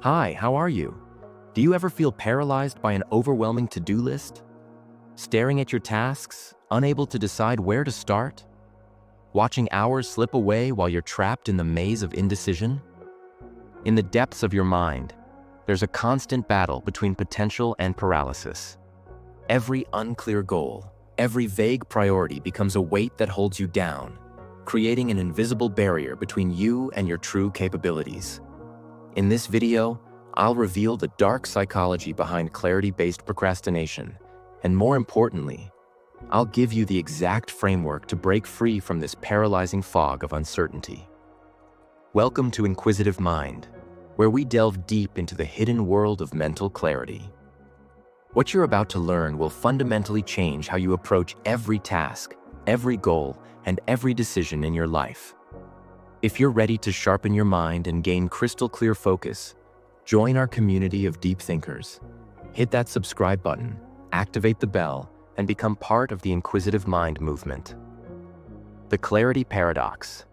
Hi, how are you? Do you ever feel paralyzed by an overwhelming to-do list? Staring at your tasks, unable to decide where to start? Watching hours slip away while you're trapped in the maze of indecision? In the depths of your mind, there's a constant battle between potential and paralysis. Every unclear goal, every vague priority becomes a weight that holds you down, creating an invisible barrier between you and your true capabilities. In this video, I'll reveal the dark psychology behind clarity-based procrastination, and more importantly, I'll give you the exact framework to break free from this paralyzing fog of uncertainty. Welcome to Inquisitive Mind, where we delve deep into the hidden world of mental clarity. What you're about to learn will fundamentally change how you approach every task, every goal, and every decision in your life. If you're ready to sharpen your mind and gain crystal clear focus, join our community of deep thinkers. Hit that subscribe button, activate the bell, and become part of the Inquisitive Mind movement. The clarity paradox.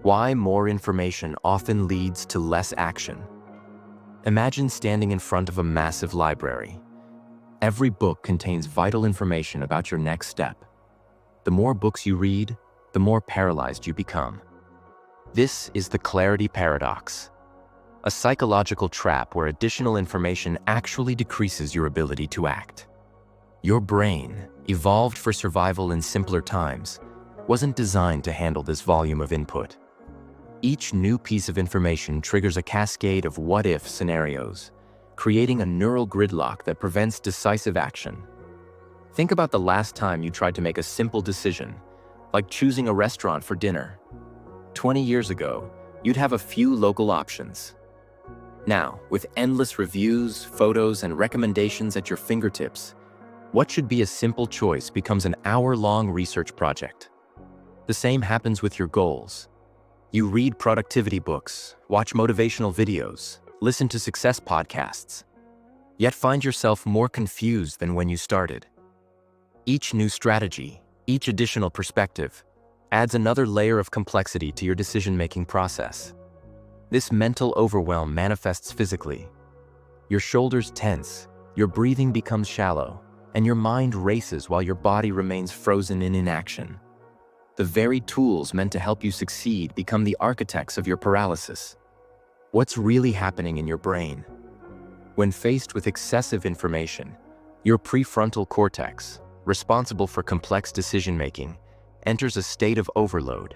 Why more information often leads to less action. Imagine standing in front of a massive library. Every book contains vital information about your next step. The more books you read, the more paralyzed you become. This is the clarity paradox, a psychological trap where additional information actually decreases your ability to act. Your brain, evolved for survival in simpler times, wasn't designed to handle this volume of input. Each new piece of information triggers a cascade of what-if scenarios, creating a neural gridlock that prevents decisive action. Think about the last time you tried to make a simple decision, like choosing a restaurant for dinner. 20 years ago, you'd have a few local options. Now, with endless reviews, photos, and recommendations at your fingertips, what should be a simple choice becomes an hour-long research project. The same happens with your goals. You read productivity books, watch motivational videos, listen to success podcasts, yet find yourself more confused than when you started. Each new strategy, each additional perspective, adds another layer of complexity to your decision-making process. This mental overwhelm manifests physically. Your shoulders tense, your breathing becomes shallow, and your mind races while your body remains frozen in inaction. The very tools meant to help you succeed become the architects of your paralysis. What's really happening in your brain? When faced with excessive information, your prefrontal cortex, responsible for complex decision-making, enters a state of overload.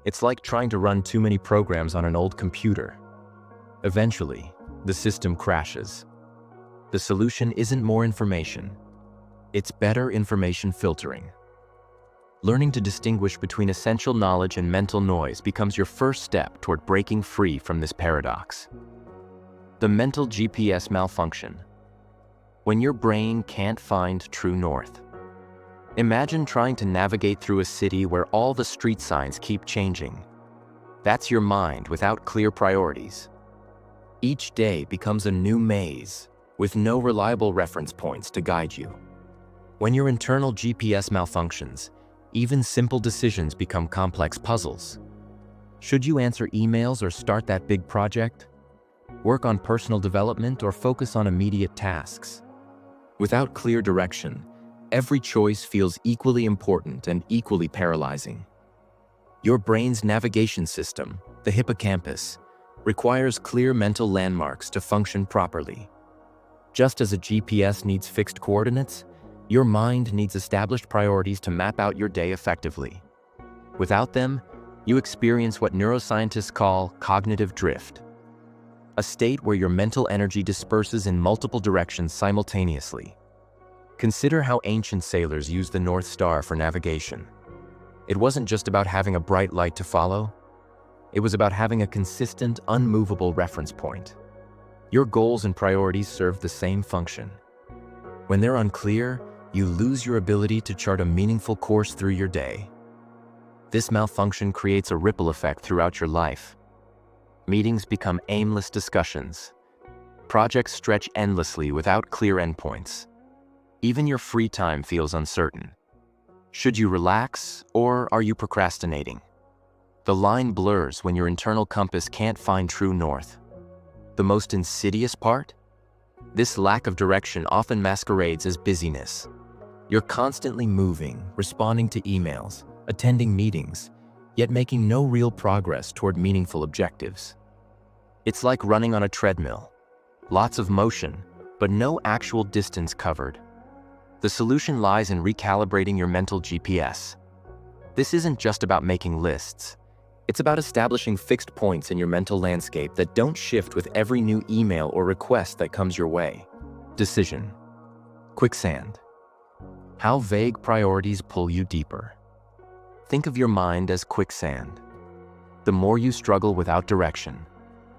It's like trying to run too many programs on an old computer. Eventually, the system crashes. The solution isn't more information. It's better information filtering. Learning to distinguish between essential knowledge and mental noise becomes your first step toward breaking free from this paradox. The mental GPS malfunction. When your brain can't find true north. Imagine trying to navigate through a city where all the street signs keep changing. That's your mind without clear priorities. Each day becomes a new maze, with no reliable reference points to guide you. When your internal GPS malfunctions, even simple decisions become complex puzzles. Should you answer emails or start that big project? Work on personal development or focus on immediate tasks? Without clear direction, every choice feels equally important and equally paralyzing. Your brain's navigation system, the hippocampus, requires clear mental landmarks to function properly. Just as a GPS needs fixed coordinates, your mind needs established priorities to map out your day effectively. Without them, you experience what neuroscientists call cognitive drift, a state where your mental energy disperses in multiple directions simultaneously. Consider how ancient sailors used the North Star for navigation. It wasn't just about having a bright light to follow. It was about having a consistent, unmovable reference point. Your goals and priorities serve the same function. When they're unclear, you lose your ability to chart a meaningful course through your day. This malfunction creates a ripple effect throughout your life. Meetings become aimless discussions. Projects stretch endlessly without clear endpoints. Even your free time feels uncertain. Should you relax, or are you procrastinating? The line blurs when your internal compass can't find true north. The most insidious part? This lack of direction often masquerades as busyness. You're constantly moving, responding to emails, attending meetings, yet making no real progress toward meaningful objectives. It's like running on a treadmill. Lots of motion, but no actual distance covered. The solution lies in recalibrating your mental GPS. This isn't just about making lists. It's about establishing fixed points in your mental landscape that don't shift with every new email or request that comes your way. Decision. Quicksand. How vague priorities pull you deeper. Think of your mind as quicksand. The more you struggle without direction,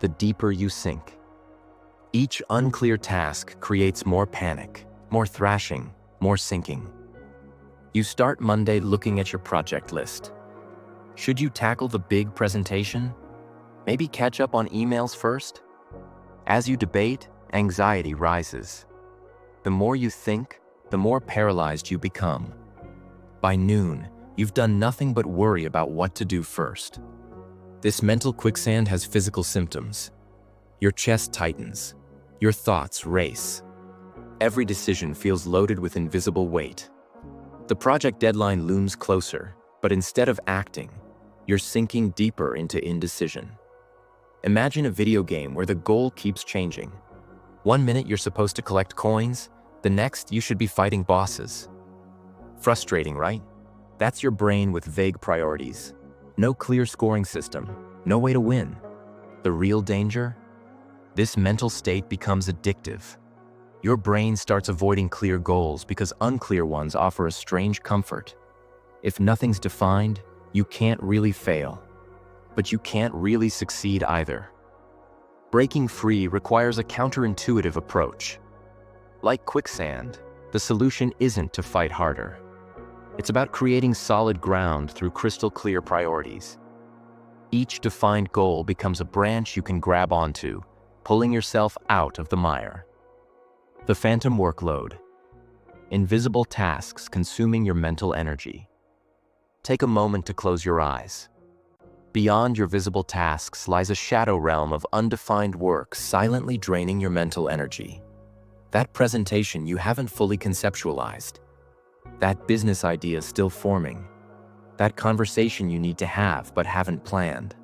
the deeper you sink. Each unclear task creates more panic, more thrashing, more sinking. You start Monday looking at your project list. Should you tackle the big presentation? Maybe catch up on emails first? As you debate, anxiety rises. The more you think, the more paralyzed you become. By noon, you've done nothing but worry about what to do first. This mental quicksand has physical symptoms. Your chest tightens. Your thoughts race. Every decision feels loaded with invisible weight. The project deadline looms closer, but instead of acting, you're sinking deeper into indecision. Imagine a video game where the goal keeps changing. One minute you're supposed to collect coins, the next you should be fighting bosses. Frustrating, right? That's your brain with vague priorities. No clear scoring system, no way to win. The real danger? This mental state becomes addictive. Your brain starts avoiding clear goals because unclear ones offer a strange comfort. If nothing's defined, you can't really fail, but you can't really succeed either. Breaking free requires a counterintuitive approach. Like quicksand, the solution isn't to fight harder. It's about creating solid ground through crystal clear priorities. Each defined goal becomes a branch you can grab onto, pulling yourself out of the mire. The phantom workload. Invisible tasks consuming your mental energy. Take a moment to close your eyes. Beyond your visible tasks lies a shadow realm of undefined work silently draining your mental energy. That presentation you haven't fully conceptualized. That business idea still forming. That conversation you need to have but haven't planned.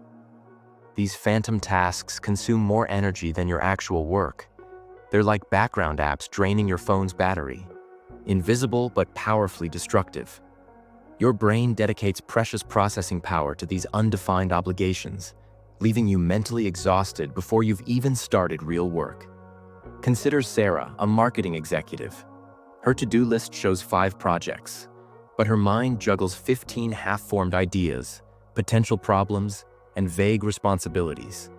These phantom tasks consume more energy than your actual work. They're like background apps draining your phone's battery. Invisible but powerfully destructive. Your brain dedicates precious processing power to these undefined obligations, leaving you mentally exhausted before you've even started real work. Consider Sarah, a marketing executive. Her to-do list shows 5 projects, but her mind juggles 15 half-formed ideas, potential problems, and vague responsibilities.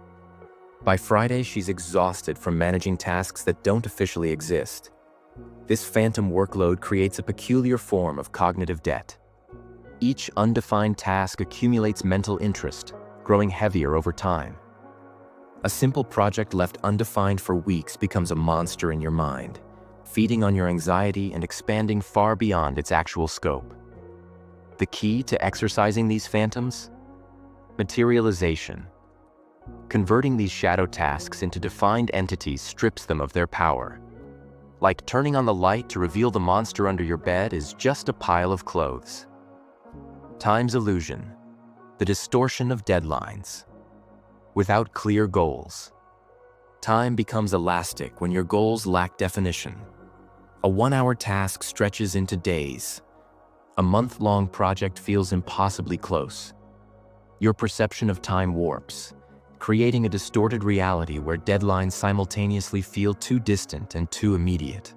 By Friday, she's exhausted from managing tasks that don't officially exist. This phantom workload creates a peculiar form of cognitive debt. Each undefined task accumulates mental interest, growing heavier over time. A simple project left undefined for weeks becomes a monster in your mind, feeding on your anxiety and expanding far beyond its actual scope. The key to exercising these phantoms? Materialization. Converting these shadow tasks into defined entities strips them of their power. Like turning on the light to reveal the monster under your bed is just a pile of clothes. Time's illusion. The distortion of deadlines. Without clear goals. Time becomes elastic when your goals lack definition. A 1-hour task stretches into days. A month-long project feels impossibly close. Your perception of time warps, creating a distorted reality where deadlines simultaneously feel too distant and too immediate.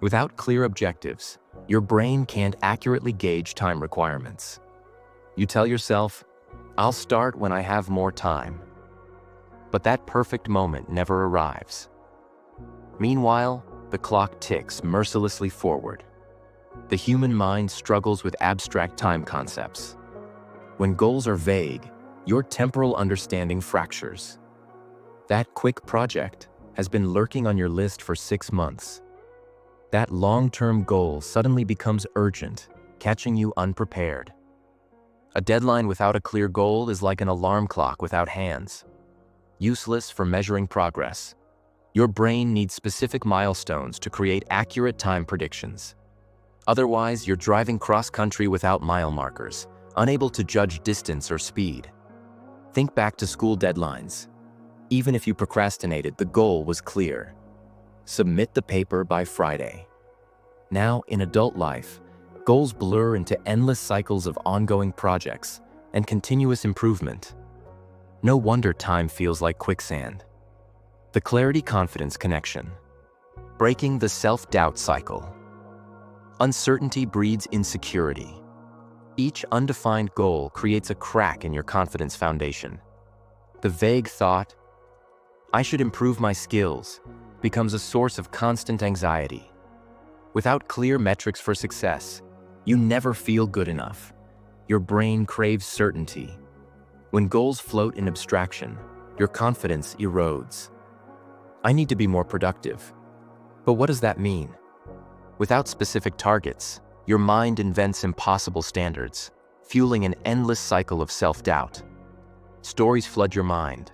Without clear objectives, your brain can't accurately gauge time requirements. You tell yourself, "I'll start when I have more time." But that perfect moment never arrives. Meanwhile, the clock ticks mercilessly forward. The human mind struggles with abstract time concepts. When goals are vague, your temporal understanding fractures. That quick project has been lurking on your list for 6 months. That long-term goal suddenly becomes urgent, catching you unprepared. A deadline without a clear goal is like an alarm clock without hands. useless for measuring progress. Your brain needs specific milestones to create accurate time predictions. Otherwise, you're driving cross-country without mile markers, unable to judge distance or speed. Think back to school deadlines. Even if you procrastinated, the goal was clear. Submit the paper by Friday. Now, in adult life, goals blur into endless cycles of ongoing projects and continuous improvement. No wonder time feels like quicksand. The clarity-confidence connection. Breaking the self-doubt cycle. Uncertainty breeds insecurity. Each undefined goal creates a crack in your confidence foundation. The vague thought, "I should improve my skills," becomes a source of constant anxiety. Without clear metrics for success, you never feel good enough. Your brain craves certainty. When goals float in abstraction, your confidence erodes. I need to be more productive. But what does that mean? Without specific targets, your mind invents impossible standards, fueling an endless cycle of self-doubt. Stories flood your mind.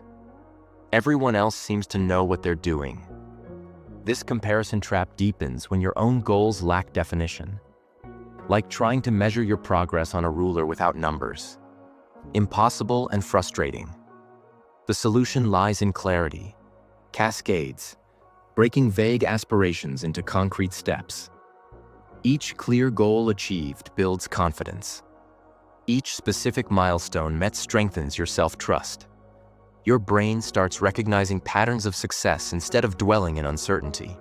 Everyone else seems to know what they're doing. This comparison trap deepens when your own goals lack definition. Like trying to measure your progress on a ruler without numbers. Impossible and frustrating. The solution lies in clarity. Cascades, breaking vague aspirations into concrete steps. Each clear goal achieved builds confidence. Each specific milestone met strengthens your self-trust. Your brain starts recognizing patterns of success instead of dwelling in uncertainty.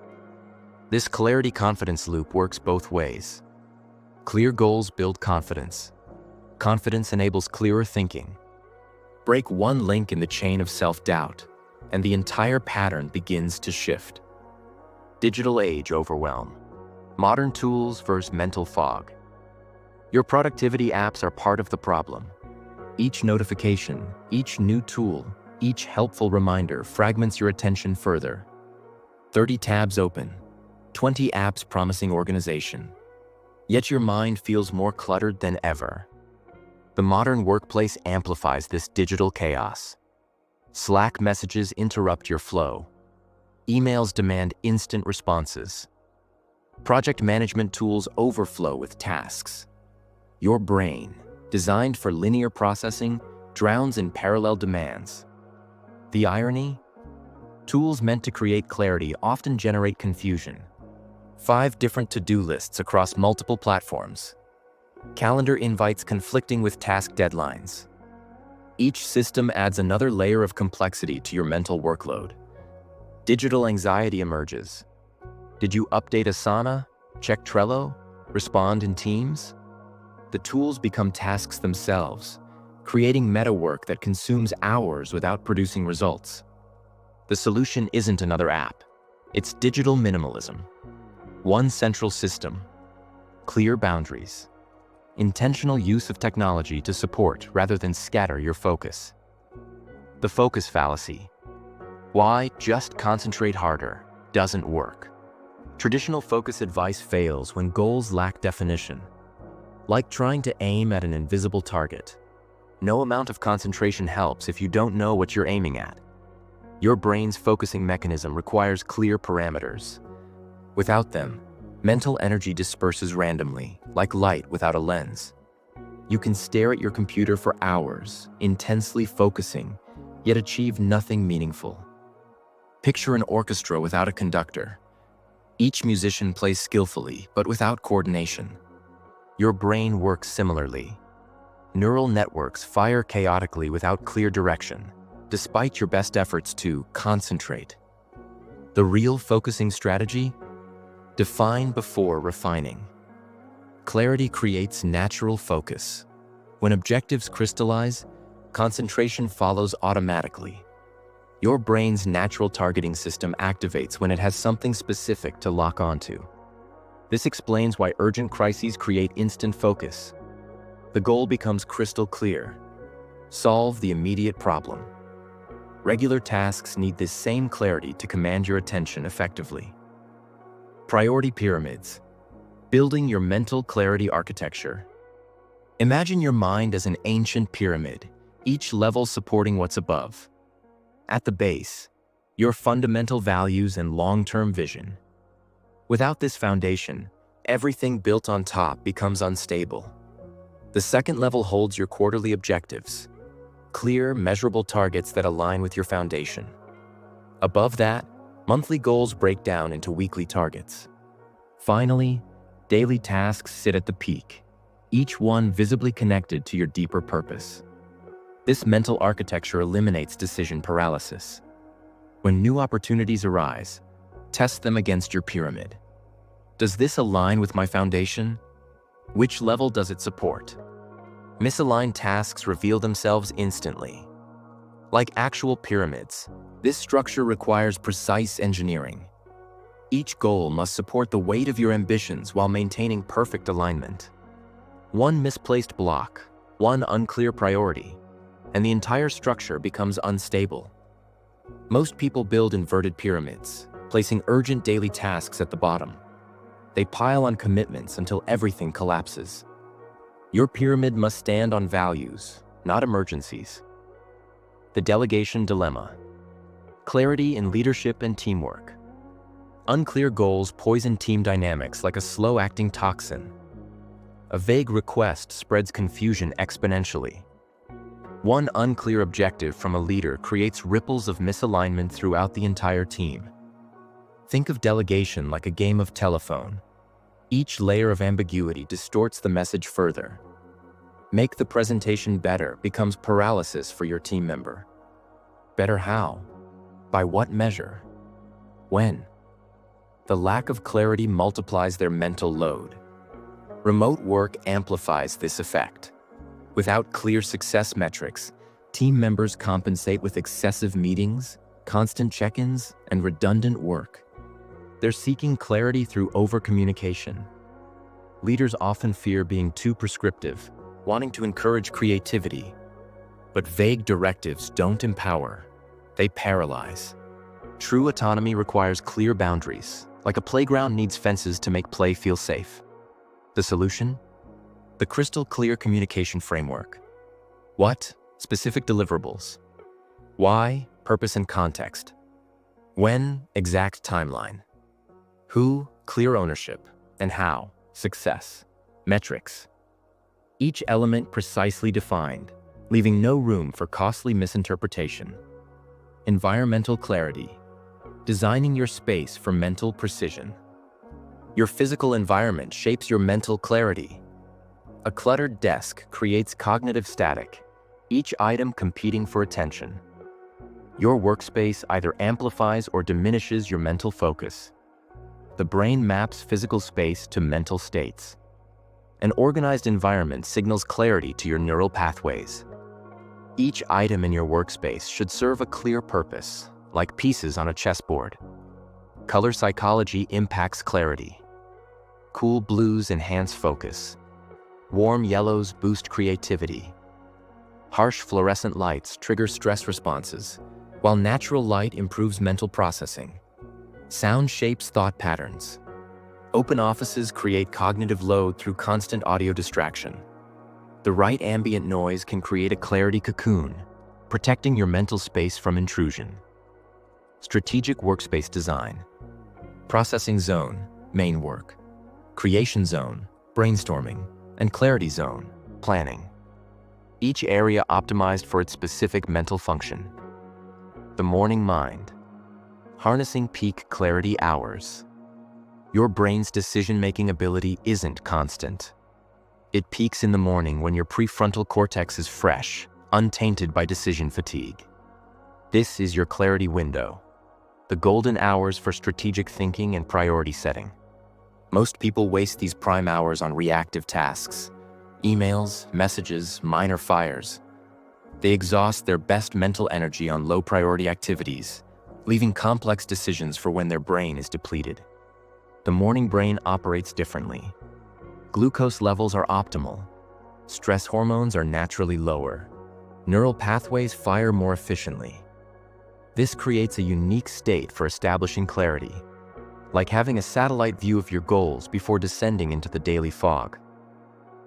This clarity-confidence loop works both ways. Clear goals build confidence. Confidence enables clearer thinking. Break one link in the chain of self-doubt, and the entire pattern begins to shift. Digital age overwhelm. Modern tools versus mental fog. Your productivity apps are part of the problem. Each notification, each new tool, each helpful reminder fragments your attention further. 30 tabs open, 20 apps promising organization. Yet your mind feels more cluttered than ever. The modern workplace amplifies this digital chaos. Slack messages interrupt your flow. Emails demand instant responses. Project management tools overflow with tasks. Your brain, designed for linear processing, drowns in parallel demands. The irony? Tools meant to create clarity often generate confusion. 5 different to-do lists across multiple platforms. Calendar invites conflicting with task deadlines. Each system adds another layer of complexity to your mental workload. Digital anxiety emerges. Did you update Asana, check Trello, respond in Teams? The tools become tasks themselves, creating meta work that consumes hours without producing results. The solution isn't another app. It's digital minimalism. One central system, clear boundaries, intentional use of technology to support rather than scatter your focus. The focus fallacy. Why just concentrate harder doesn't work. Traditional focus advice fails when goals lack definition. Like trying to aim at an invisible target. No amount of concentration helps if you don't know what you're aiming at. Your brain's focusing mechanism requires clear parameters. Without them, mental energy disperses randomly, like light without a lens. You can stare at your computer for hours, intensely focusing, yet achieve nothing meaningful. Picture an orchestra without a conductor. Each musician plays skillfully, but without coordination. Your brain works similarly. Neural networks fire chaotically without clear direction, despite your best efforts to concentrate. The real focusing strategy? Define before refining. Clarity creates natural focus. When objectives crystallize, concentration follows automatically. Your brain's natural targeting system activates when it has something specific to lock onto. This explains why urgent crises create instant focus. The goal becomes crystal clear. Solve the immediate problem. Regular tasks need this same clarity to command your attention effectively. Priority pyramids. Building your mental clarity architecture. Imagine your mind as an ancient pyramid, each level supporting what's above. At the base, your fundamental values and long-term vision. Without this foundation, everything built on top becomes unstable. The second level holds your quarterly objectives, clear, measurable targets that align with your foundation. Above that, monthly goals break down into weekly targets. Finally, daily tasks sit at the peak, each one visibly connected to your deeper purpose. This mental architecture eliminates decision paralysis. When new opportunities arise, test them against your pyramid. Does this align with my foundation? Which level does it support? Misaligned tasks reveal themselves instantly. Like actual pyramids, this structure requires precise engineering. Each goal must support the weight of your ambitions while maintaining perfect alignment. One misplaced block, one unclear priority, and the entire structure becomes unstable. Most people build inverted pyramids, placing urgent daily tasks at the bottom. They pile on commitments until everything collapses. Your pyramid must stand on values, not emergencies. The delegation dilemma. Clarity in leadership and teamwork. Unclear goals poison team dynamics like a slow-acting toxin. A vague request spreads confusion exponentially. One unclear objective from a leader creates ripples of misalignment throughout the entire team. Think of delegation like a game of telephone. Each layer of ambiguity distorts the message further. Make the presentation better becomes paralysis for your team member. Better how? By what measure? When? The lack of clarity multiplies their mental load. Remote work amplifies this effect. Without clear success metrics, team members compensate with excessive meetings, constant check-ins, and redundant work. They're seeking clarity through over-communication. Leaders often fear being too prescriptive, wanting to encourage creativity. But vague directives don't empower, they paralyze. True autonomy requires clear boundaries, like a playground needs fences to make play feel safe. The solution? The crystal clear communication framework. What? Specific deliverables. Why? Purpose and context. When? Exact timeline. Who? Clear ownership. And how? Success. Metrics. Each element precisely defined, leaving no room for costly misinterpretation. Environmental clarity. Designing your space for mental precision. Your physical environment shapes your mental clarity. A cluttered desk creates cognitive static, each item competing for attention. Your workspace either amplifies or diminishes your mental focus. The brain maps physical space to mental states. An organized environment signals clarity to your neural pathways. Each item in your workspace should serve a clear purpose, like pieces on a chessboard. Color psychology impacts clarity. Cool blues enhance focus. Warm yellows boost creativity. Harsh fluorescent lights trigger stress responses, while natural light improves mental processing. Sound shapes thought patterns. Open offices create cognitive load through constant audio distraction. The right ambient noise can create a clarity cocoon, protecting your mental space from intrusion. Strategic workspace design. Processing zone, main work. Creation zone, brainstorming, and clarity zone, planning. Each area optimized for its specific mental function. The morning mind. Harnessing peak clarity hours. Your brain's decision-making ability isn't constant. It peaks in the morning when your prefrontal cortex is fresh, untainted by decision fatigue. This is your clarity window, the golden hours for strategic thinking and priority setting. Most people waste these prime hours on reactive tasks, emails, messages, minor fires. They exhaust their best mental energy on low-priority activities, leaving complex decisions for when their brain is depleted. The morning brain operates differently. Glucose levels are optimal. Stress hormones are naturally lower. Neural pathways fire more efficiently. This creates a unique state for establishing clarity, like having a satellite view of your goals before descending into the daily fog.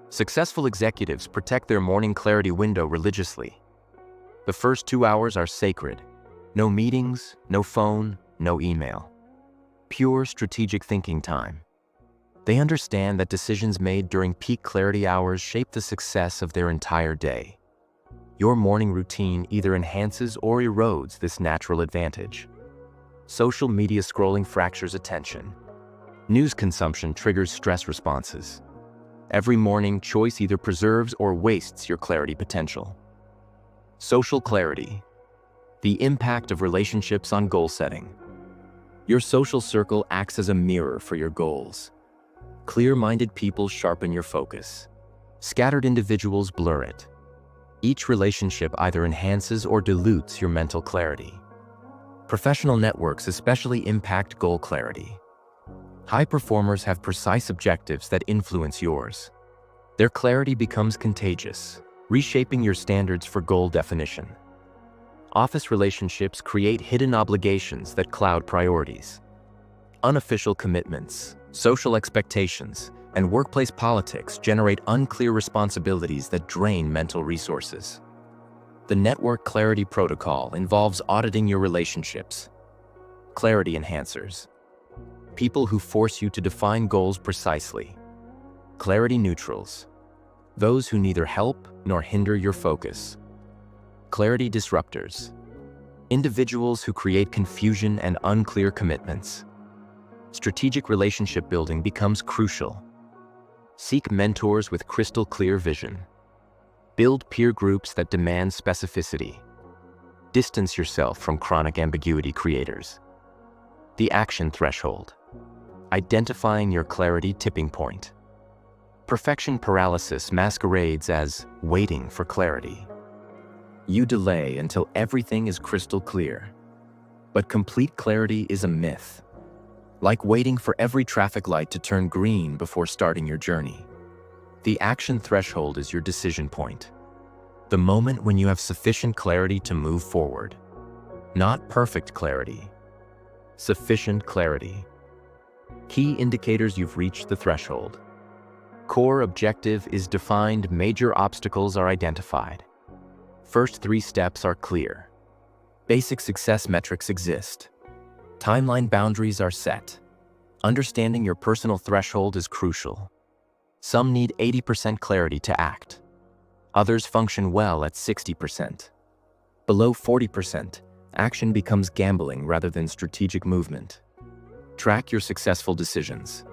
Successful executives protect their morning clarity window religiously. The first 2 hours are sacred. No meetings, no phone, no email. Pure strategic thinking time. They understand that decisions made during peak clarity hours shape the success of their entire day. Your morning routine either enhances or erodes this natural advantage. Social media scrolling fractures attention. News consumption triggers stress responses. Every morning, choice either preserves or wastes your clarity potential. Social clarity. The impact of relationships on goal setting. Your social circle acts as a mirror for your goals. Clear-minded people sharpen your focus. Scattered individuals blur it. Each relationship either enhances or dilutes your mental clarity. Professional networks especially impact goal clarity. High performers have precise objectives that influence yours. Their clarity becomes contagious, reshaping your standards for goal definition. Office relationships create hidden obligations that cloud priorities. Unofficial commitments, social expectations, and workplace politics generate unclear responsibilities that drain mental resources. The Network Clarity Protocol involves auditing your relationships. Clarity enhancers. People who force you to define goals precisely. Clarity neutrals. Those who neither help nor hinder your focus. Clarity disruptors. Individuals who create confusion and unclear commitments. Strategic relationship building becomes crucial. Seek mentors with crystal clear vision. Build peer groups that demand specificity. Distance yourself from chronic ambiguity creators. The action threshold. Identifying your clarity tipping point. Perfection paralysis masquerades as waiting for clarity. You delay until everything is crystal clear. But complete clarity is a myth. Like waiting for every traffic light to turn green before starting your journey. The action threshold is your decision point. The moment when you have sufficient clarity to move forward. Not perfect clarity. Sufficient clarity. Key indicators you've reached the threshold. Core objective is defined, major obstacles are identified. First 3 steps are clear. Basic success metrics exist. Timeline boundaries are set. Understanding your personal threshold is crucial. Some need 80% clarity to act. Others function well at 60%. Below 40%, action becomes gambling rather than strategic movement. Track your successful decisions.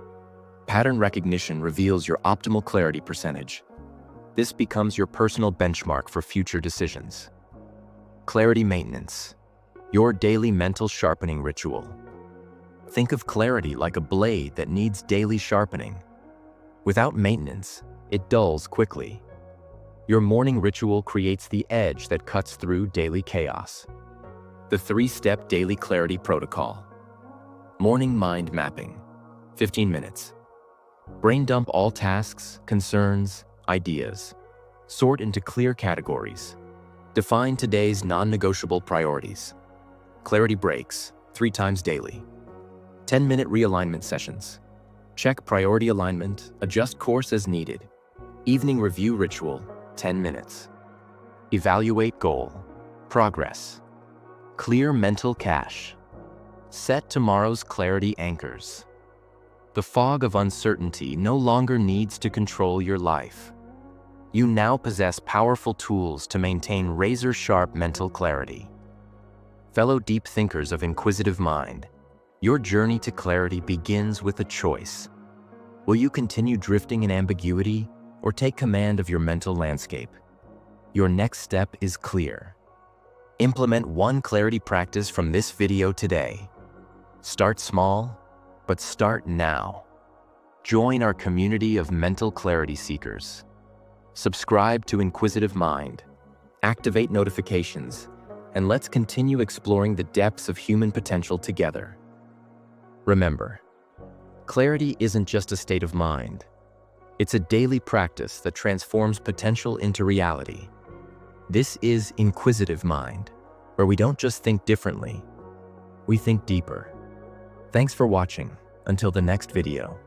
Pattern recognition reveals your optimal clarity percentage. This becomes your personal benchmark for future decisions. Clarity maintenance. Your daily mental sharpening ritual. Think of clarity like a blade that needs daily sharpening. Without maintenance, it dulls quickly. Your morning ritual creates the edge that cuts through daily chaos. The 3-step daily clarity protocol. Morning mind mapping. 15 minutes. Brain dump all tasks, concerns, ideas. Sort into clear categories. Define today's non-negotiable priorities. Clarity breaks, 3 times daily. 10-minute realignment sessions. Check priority alignment, adjust course as needed. Evening review ritual, 10 minutes. Evaluate goal, progress. Clear mental cache. Set tomorrow's clarity anchors. The fog of uncertainty no longer needs to control your life. You now possess powerful tools to maintain razor-sharp mental clarity. Fellow deep thinkers of inquisitive mind, your journey to clarity begins with a choice. Will you continue drifting in ambiguity or take command of your mental landscape? Your next step is clear. Implement one clarity practice from this video today. Start small, but start now. Join our community of mental clarity seekers. Subscribe to Inquisitive Mind, activate notifications, and let's continue exploring the depths of human potential together. Remember, clarity isn't just a state of mind. It's a daily practice that transforms potential into reality. This is Inquisitive Mind, where we don't just think differently, we think deeper. Thanks for watching. Until the next video.